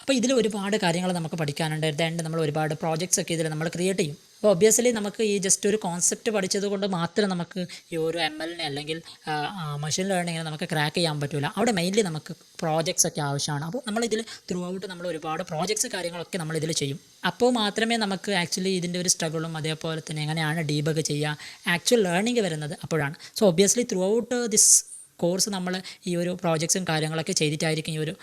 അപ്പോൾ ഇതിൽ ഒരുപാട് കാര്യങ്ങൾ നമുക്ക് പഠിക്കാനുണ്ട്. അതായത് നമ്മൾ ഒരുപാട് പ്രോജക്ട്സ് ഒക്കെ ഇതിൽ നമ്മൾ ക്രിയേറ്റ് ചെയ്യും. അപ്പോൾ ഒബ്വിയസ്ലി നമുക്ക് ഈ ജസ്റ്റ് ഒരു കോൺസെപ്റ്റ് പഠിച്ചത് കൊണ്ട് മാത്രം നമുക്ക് ഈ ഒരു MLനെ അല്ലെങ്കിൽ മെഷീൻ ലേണിങ്ങിനെ നമുക്ക് ക്രാക്ക് ചെയ്യാൻ പറ്റില്ല. അവിടെ മെയിൻലി നമുക്ക് പ്രോജക്ട്സ് ഒക്കെ ആവശ്യമാണ്. അപ്പോൾ നമ്മളിതിൽ ത്രൂ ഔട്ട് നമ്മൾ ഒരുപാട് പ്രോജക്ട്സ് കാര്യങ്ങളൊക്കെ നമ്മളിതിൽ ചെയ്യും. അപ്പോൾ മാത്രമേ നമുക്ക് ആക്ച്വലി ഇതിൻ്റെ ഒരു സ്ട്രഗിളും അതേപോലെ തന്നെ എങ്ങനെയാണ് ഡീബഗ് ചെയ്യുക, ആക്ച്വൽ ലേണിംഗ് വരുന്നത് അപ്പോഴാണ്. So obviously through out this course നമ്മൾ ഈ ഒരു പ്രോജക്ട്സും കാര്യങ്ങളൊക്കെ ചെയ്തിട്ടായിരിക്കും ഈ ഒരു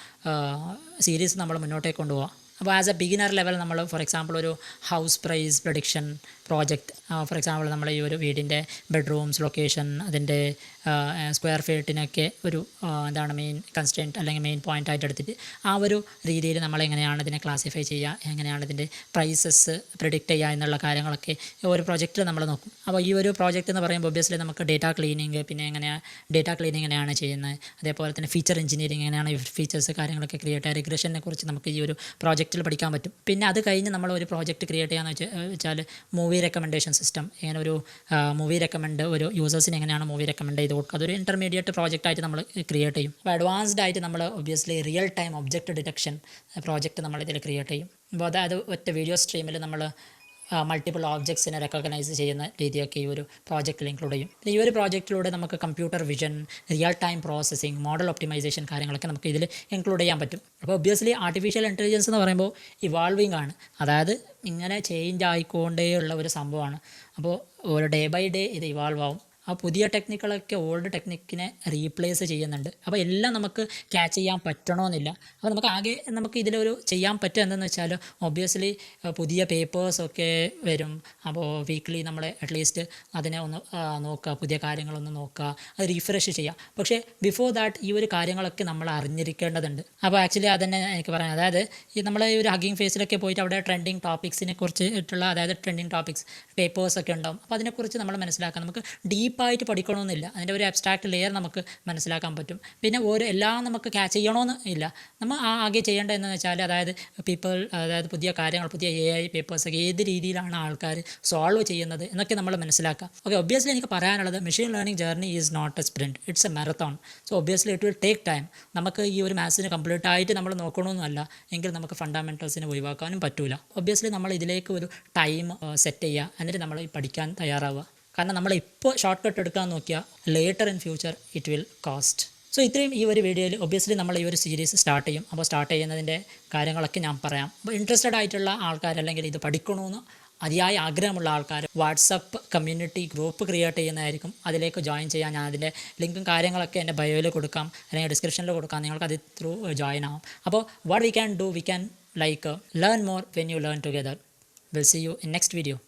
സീരീസ് നമ്മൾ മുന്നോട്ടേക്ക് കൊണ്ടുപോകുക. അപ്പോൾ ആസ് എ ബിഗിനർ ലെവൽ നമ്മൾ ഫോർ എക്സാമ്പിൾ ഒരു house price prediction project, for example നമ്മൾ ഈ ഒരു വീടിൻ്റെ ബെഡ്റൂംസ്, ലൊക്കേഷൻ, അതിൻ്റെ സ്ക്വയർ ഫീറ്റിനൊക്കെ ഒരു എന്താണ് മെയിൻ കൺസ്റ്റൻറ്റ് അല്ലെങ്കിൽ മെയിൻ പോയിൻ്റ് ആയിട്ട് എടുത്തിട്ട് ആ ഒരു രീതിയിൽ നമ്മൾ എങ്ങനെയാണ് ഇതിനെ ക്ലാസിഫൈ ചെയ്യുക, എങ്ങനെയാണ് ഇതിൻ്റെ പ്രൈസസ് പ്രിഡിക്റ്റ് ചെയ്യുക എന്നുള്ള കാര്യങ്ങളൊക്കെ ഒരു പ്രോജക്റ്റിൽ നമ്മൾ നോക്കും. അപ്പോൾ ഈ ഒരു പ്രോജക്റ്റ് എന്ന് പറയുമ്പോൾ ഒബ്വിയസ്ലി നമുക്ക് ഡേറ്റ ക്ലീനിങ്, പിന്നെ ഡേറ്റ ക്ലീനിങ് എങ്ങനെയാണ് ചെയ്യുന്നത്, അതേപോലെ തന്നെ ഫീച്ചർ എഞ്ചിനീയറിംഗ് എങ്ങനെയാണ് ഫീച്ചേഴ്സ് കാര്യങ്ങളൊക്കെ ക്രിയേറ്റ് ചെയ്യുക, റിഗ്രഷനെ കുറിച്ച് നമുക്ക് ഈ ഒരു പ്രോജക്റ്റിൽ പഠിക്കാൻ പറ്റും. പിന്നെ അത് കഴിഞ്ഞ് നമ്മൾ ഒരു പ്രോജക്റ്റ് ക്രിയേറ്റ് ചെയ്യാന്ന് വെച്ചാൽ മൂവി റെക്കമെൻഡേഷൻ സിസ്റ്റം, ഇങ്ങനെ ഒരു മൂവി റെക്കമെൻഡ് ഒരു യൂസേഴ്സിന് എങ്ങനെയാണ് മൂവി റെക്കമെൻഡ് ചെയ്ത് കൊടുക്കുക, അതൊരു ഇൻ്റർമീഡിയറ്റ് പ്രോജക്റ്റായിട്ട് നമ്മൾ ക്രിയേറ്റ് ചെയ്യും. അപ്പോൾ അഡ്വാൻസ്ഡ് ആയിട്ട് നമ്മൾ obviously real time object detection project നമ്മളിതിൽ ക്രിയേറ്റ് ചെയ്യും. അപ്പോൾ അതായത് ഒറ്റ വീഡിയോ സ്ട്രീമിൽ നമ്മൾ മൾട്ടിപ്പിൾ ഓബ്ജക്ട്സിനെ റെക്കഗ്നൈസ് ചെയ്യുന്ന രീതിയൊക്കെ ഈ ഒരു പ്രോജക്റ്റിൽ ഇൻക്ലൂഡ് ചെയ്യും. ഈ ഒരു പ്രോജക്റ്റിലൂടെ നമുക്ക് computer vision, real time processing, model optimization കാര്യങ്ങളൊക്കെ നമുക്ക് ഇതിൽ ഇൻക്ലൂഡ് ചെയ്യാൻ പറ്റും. അപ്പോൾ ഒബ്വിയസ്ലി ആർട്ടിഫിഷ്യൽ ഇൻ്റലിജൻസ് എന്ന് പറയുമ്പോൾ ഇവാൾവിങ് ആണ്, അതായത് ഇങ്ങനെ ചേഞ്ച് ആയിക്കൊണ്ടേയുള്ള ഒരു സംഭവമാണ്. അപ്പോൾ ഒരു ഡേ ബൈ ഡേ ഇത് ഇവാൾവ് ആവും. ആ പുതിയ ടെക്നിക്കുകളൊക്കെ ഓൾഡ് ടെക്നിക്കിനെ റീപ്ലേസ് ചെയ്യുന്നുണ്ട്. അപ്പോൾ എല്ലാം നമുക്ക് ക്യാച്ച് ചെയ്യാൻ പറ്റണമെന്നില്ല. അപ്പോൾ നമുക്ക് ഇതിലൊരു ചെയ്യാൻ പറ്റുക എന്തെന്ന് വെച്ചാൽ ഒബ്വിയസ്ലി പുതിയ പേപ്പേഴ്സൊക്കെ വരും. അപ്പോൾ വീക്ക്ലി നമ്മൾ അറ്റ്ലീസ്റ്റ് അതിനെ ഒന്ന് നോക്കുക, പുതിയ കാര്യങ്ങളൊന്ന് നോക്കുക, അത് റീഫ്രഷ് ചെയ്യുക. പക്ഷേ ബിഫോർ ദാറ്റ് ഈ ഒരു കാര്യങ്ങളൊക്കെ നമ്മൾ അറിഞ്ഞിരിക്കേണ്ടതുണ്ട്. അപ്പോൾ ആക്ച്വലി അതന്നെ എനിക്ക് പറയാം. അതായത് ഈ നമ്മൾ ഈ ഒരു ഹഗ്ഗിങ് ഫേസിലൊക്കെ പോയിട്ട് അവിടെ ട്രെൻഡിങ് ടോപ്പിക്സിനെ കുറിച്ചിട്ടുള്ള, അതായത് ട്രെൻഡിങ് ടോപ്പിക്സ് പേപ്പേഴ്സൊക്കെ ഉണ്ടാവും. അപ്പോൾ അതിനെക്കുറിച്ച് നമ്മൾ മനസ്സിലാക്കാം. നമുക്ക് ഡീപ്പായിട്ട് പഠിക്കണമെന്നില്ല, അതിൻ്റെ ഒരു അബ്സ്ട്രാക്റ്റ് ലെയർ നമുക്ക് മനസ്സിലാക്കാൻ പറ്റും. പിന്നെ എല്ലാം നമുക്ക് ക്യാച്ച് ചെയ്യണമെന്ന് ഇല്ല. നമ്മൾ ആകെ ചെയ്യേണ്ടത് എന്ന് വെച്ചാൽ അതായത് പുതിയ കാര്യങ്ങൾ, പുതിയ AI പേപ്പേഴ്സൊക്കെ ഏത് രീതിയിലാണ് ആൾക്കാർ സോൾവ് ചെയ്യുന്നത് എന്നൊക്കെ നമ്മൾ മനസ്സിലാക്കുക. ഓക്കെ, ഒബ്വിയസ്ലി എനിക്ക് പറയാനുള്ളത് machine learning journey is not a sprint, it's a marathon. So obviously it will take time. നമുക്ക് ഈ ഒരു മാത്സിന് കംപ്ലീറ്റ് ആയിട്ട് നമ്മൾ നോക്കണമെന്നല്ല, എങ്കിൽ നമുക്ക് ഫണ്ടമെൻറ്റൽസിനെ ഒഴിവാക്കാനും പറ്റൂല. ഒബ്വിയസ്ലി നമ്മൾ ഇതിലേക്ക് ഒരു ടൈം സെറ്റ് ചെയ്യുക, എന്നിട്ട് നമ്മൾ പഠിക്കാൻ തയ്യാറാവുക. കാരണം നമ്മളിപ്പോൾ ഷോർട്ട് കട്ട് എടുക്കാൻ നോക്കിയാൽ later in future it will cost. So ഇത്രയും ഈ ഒരു വീഡിയോയിൽ ഒബ്വിയസ്ലി നമ്മൾ ഈ ഒരു സീരീസ് സ്റ്റാർട്ട് ചെയ്യും. അപ്പോൾ സ്റ്റാർട്ട് ചെയ്യുന്നതിൻ്റെ കാര്യങ്ങളൊക്കെ ഞാൻ പറയാം. അപ്പോൾ ഇൻട്രസ്റ്റഡ് ആയിട്ടുള്ള ആൾക്കാർ, അല്ലെങ്കിൽ ഇത് പഠിക്കണമെന്ന് അതിയായ ആഗ്രഹമുള്ള ആൾക്കാർ വാട്സപ്പ് കമ്മ്യൂണിറ്റി ഗ്രൂപ്പ് ക്രിയേറ്റ് ചെയ്യുന്നതായിരിക്കും. അതിലേക്ക് ജോയിൻ ചെയ്യാൻ ഞാൻ അതിൻ്റെ ലിങ്കും കാര്യങ്ങളൊക്കെ എൻ്റെ ബയോയിൽ കൊടുക്കാം, അല്ലെങ്കിൽ ഡിസ്ക്രിപ്ഷനിൽ കൊടുക്കാം. നിങ്ങൾക്ക് അത് ത്രൂ ജോയിൻ ആവും. അപ്പോൾ what we can do, we can learn more when you learn together. Will see you in next video.